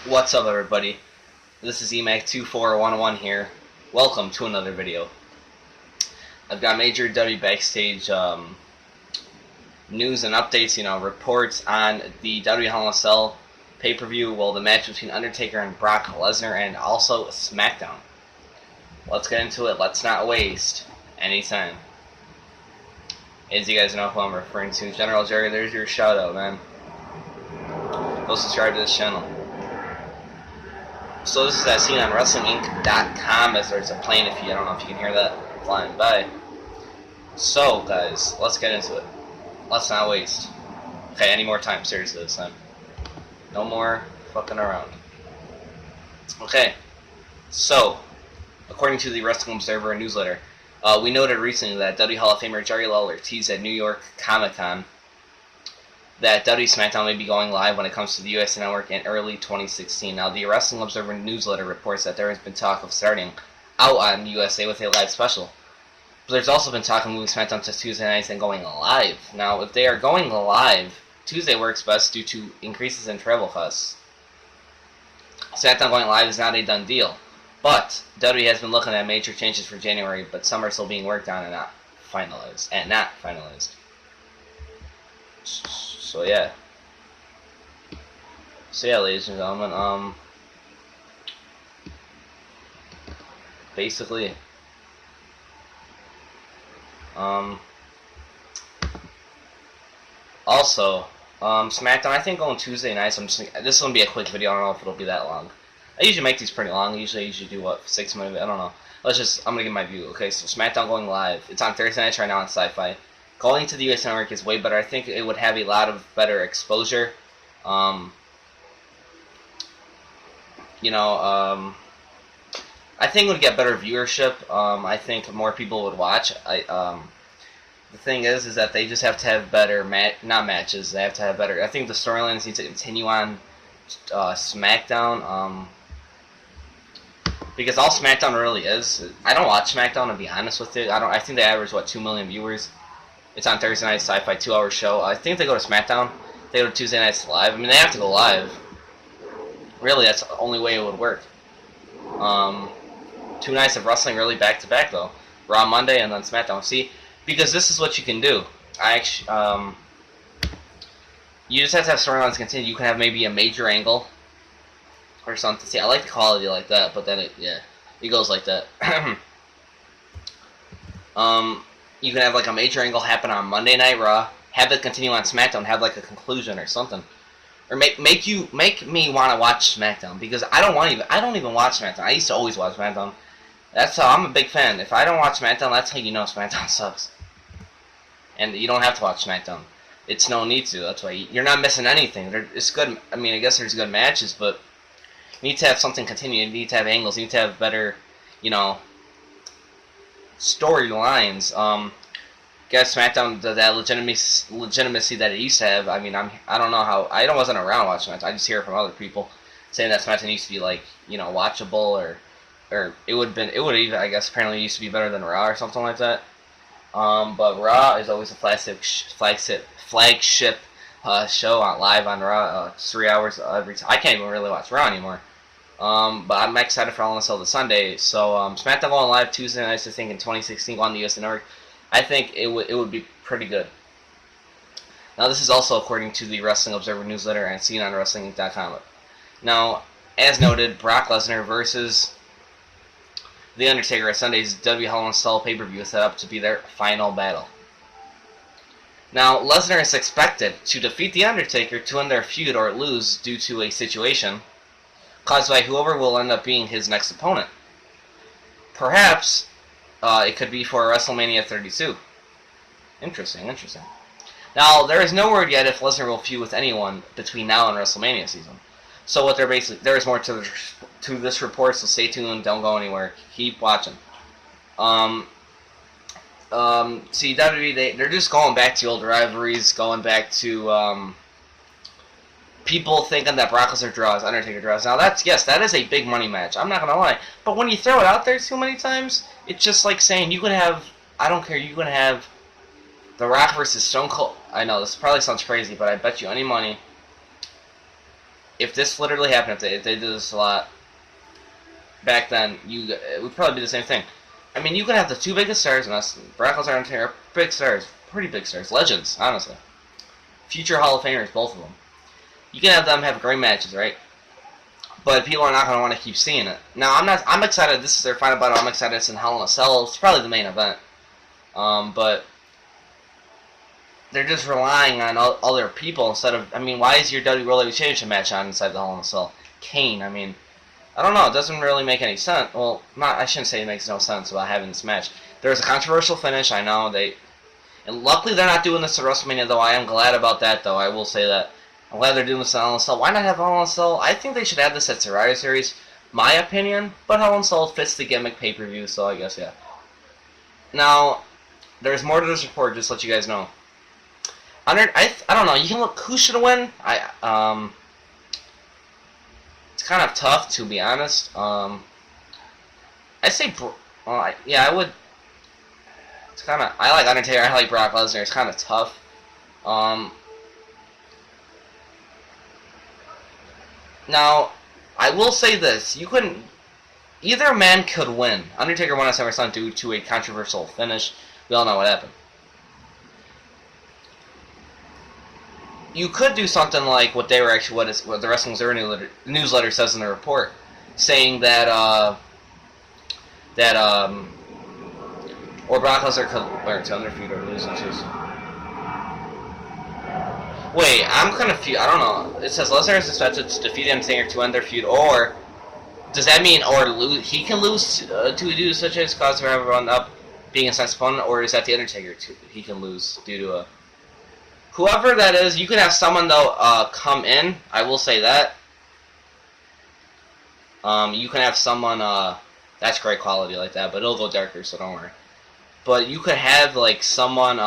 What's up, everybody? This is EMAC2411 here. Welcome to another video. I've got major WWE Backstage news and updates, reports on the WWE Hell in a Cell pay-per-view, well, the match between Undertaker and Brock Lesnar, and also Smackdown. Let's get into it. Let's not waste any time. As you guys know who I'm referring to, General Jerry, there's your shout out, man. Go subscribe to this channel. So this is as seen on WrestlingInc.com, as there's a plane, I don't know if you can hear that flying by. So guys, let's get into it. Let's not waste. Okay, any more time, seriously this time. No more fucking around. Okay, so, according to the Wrestling Observer newsletter, we noted recently that WWE Hall of Famer Jerry Lawler teased at New York Comic-Con that WWE SmackDown may be going live when it comes to the USA Network in early 2016. Now, the Wrestling Observer newsletter reports that there has been talk of starting out on USA with a live special. But there's also been talk of moving SmackDown to Tuesday nights and going live. Now, if they are going live, Tuesday works best due to increases in travel costs. SmackDown going live is not a done deal, but WWE has been looking at major changes for January, but some are still being worked on and not finalized. So yeah, ladies and gentlemen, basically, also, SmackDown, I think going Tuesday nights, this is going to be a quick video, I don't know if it'll be that long. I usually make these pretty long, I usually do, 6 minutes, I don't know. I'm going to give my view. Okay, so SmackDown going live, it's on Thursday nights right now on Sci-Fi. Going to the US Network is way better. I think it would have a lot of better exposure. I think it would get better viewership. I think more people would watch. The thing is that they just have to have better not matches. They have to have better. I think the storylines need to continue on SmackDown. Because all SmackDown really is. I don't watch SmackDown, to be honest with you. I think they average 2 million viewers. It's on Thursday night, Sci-Fi, 2-hour show. I think they go to SmackDown. They go to Tuesday nights live. I mean, they have to go live. Really, that's the only way it would work. 2 nights of wrestling really back-to-back, though. Raw Monday and then SmackDown. See, because this is what you can do. You just have to have storylines continue. You can have maybe a major angle or something. See, I like the quality like that, but then it goes like that. You can have a major angle happen on Monday Night Raw, have it continue on SmackDown, have a conclusion or something, or make me want to watch SmackDown, because I don't even watch SmackDown. I used to always watch SmackDown. That's how I'm a big fan. If I don't watch SmackDown, that's how you know SmackDown sucks. And you don't have to watch SmackDown. It's no need to. That's why you're not missing anything. It's good. I mean, I guess there's good matches, but you need to have something continue. You need to have angles. You need to have better, storylines. Guess SmackDown, that legitimacy that it used to have. I mean, I don't know how. I wasn't around watching SmackDown. I just hear it from other people saying that SmackDown used to be watchable, or it would even, I guess, apparently used to be better than Raw or something like that. But Raw is always a flagship show live on Raw. 3 hours every time. I can't even really watch Raw anymore. But I'm excited for Hell in a Cell this Sunday. So SmackDown going live Tuesday nights, I think, in 2016 on the USA Network. I think it would be pretty good. Now, this is also according to the Wrestling Observer newsletter and seen on WrestlingInc.com. Now, as noted, Brock Lesnar versus The Undertaker at Sunday's WWE Hell in a Cell pay-per-view is set up to be their final battle. Now, Lesnar is expected to defeat The Undertaker to end their feud or lose due to a situation caused by whoever will end up being his next opponent. Perhaps it could be for WrestleMania 32. Interesting. Now, there is no word yet if Lesnar will feud with anyone between now and WrestleMania season. So what there is more to this report, so stay tuned, don't go anywhere, keep watching. See, WWE, they're just going back to old rivalries, going back to people thinking that Brock Lesnar draws, Undertaker draws. Now, that is a big money match. I'm not going to lie. But when you throw it out there too many times, it's just like saying you can have, I don't care, you can have The Rock versus Stone Cold. I know, this probably sounds crazy, but I bet you any money if this literally happened, if they did this a lot back then, it would probably be the same thing. I mean, you could have the two biggest stars in us, Brock Lesnar and Undertaker, big stars, pretty big stars, legends, honestly. Future Hall of Famers, both of them. You can have them have great matches, right? But people are not going to want to keep seeing it. Now, I'm excited. This is their final battle. I'm excited. It's in Hell in a Cell. It's probably the main event. But they're just relying on other people instead of... I mean, why is your WWE World Heavyweight Championship match on inside the Hell in a Cell? Kane, I mean... I don't know. It doesn't really make any sense. Well, I shouldn't say it makes no sense about having this match. There was a controversial finish. I know. And luckily they're not doing this at WrestleMania, though. I am glad about that, though. I will say that. I'm glad they're doing this at Hell in a Cell. Why not have Hell in a Cell? I think they should add this at Survivor Series. My opinion. But Hell in a Cell fits the gimmick pay-per-view, so I guess, yeah. Now, there's more to this report, just to let you guys know. I don't know. You can look... Who should win? It's kind of tough, to be honest. I say... yeah, I would... It's kind of... I like Undertaker. I like Brock Lesnar. It's kind of tough. Now, I will say this. You couldn't... Either man could win. Undertaker won at SummerSlam due to a controversial finish. We all know what happened. You could do something like what they were actually... What the Wrestling Observer newsletter says in the report. Saying that, or Brock Lesnar could learn to underfeed or lose and choose. Wait, I'm confused. I don't know. It says Lesnar is expected to defeat Undertaker to end their feud, or does that mean he can lose to a dude such as cause for everyone up being a sense opponent, or is that the Undertaker he can lose due to a whoever that is? You can have someone though come in. I will say that. You can have someone that's great quality like that, but it'll go darker, so don't worry. But you could have like someone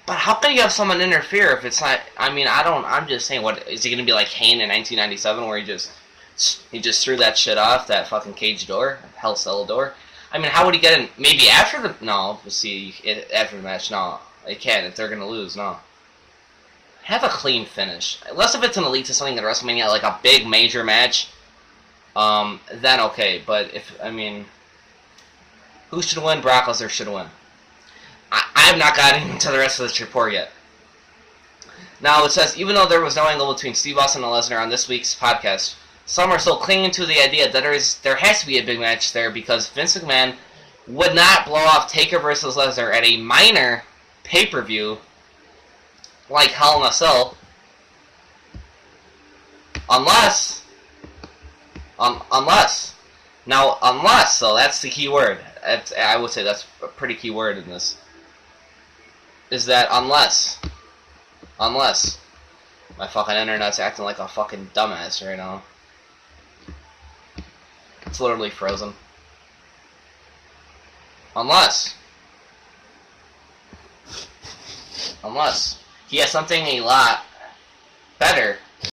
but how can you have someone interfere if it's not? I mean, I'm just saying, what is he going to be like Kane in 1997, where he just threw that shit off that fucking cage door, Hell Cell door? I mean, how would he get in? Maybe after the after the match. No, they can't if they're going to lose. No, have a clean finish. Unless if it's an elite to something at WrestleMania, like a big major match. Then okay. But who should win? Brock Lesnar should win. I have not gotten into the rest of this report yet. Now, it says, even though there was no angle between Steve Austin and Lesnar on this week's podcast, some are still clinging to the idea that there has to be a big match there because Vince McMahon would not blow off Taker versus Lesnar at a minor pay-per-view like Hell in a Cell unless, so that's the key word. I would say that's a pretty key word in this. Is that unless my fucking internet's acting like a fucking dumbass right now. It's literally frozen. Unless he has something a lot better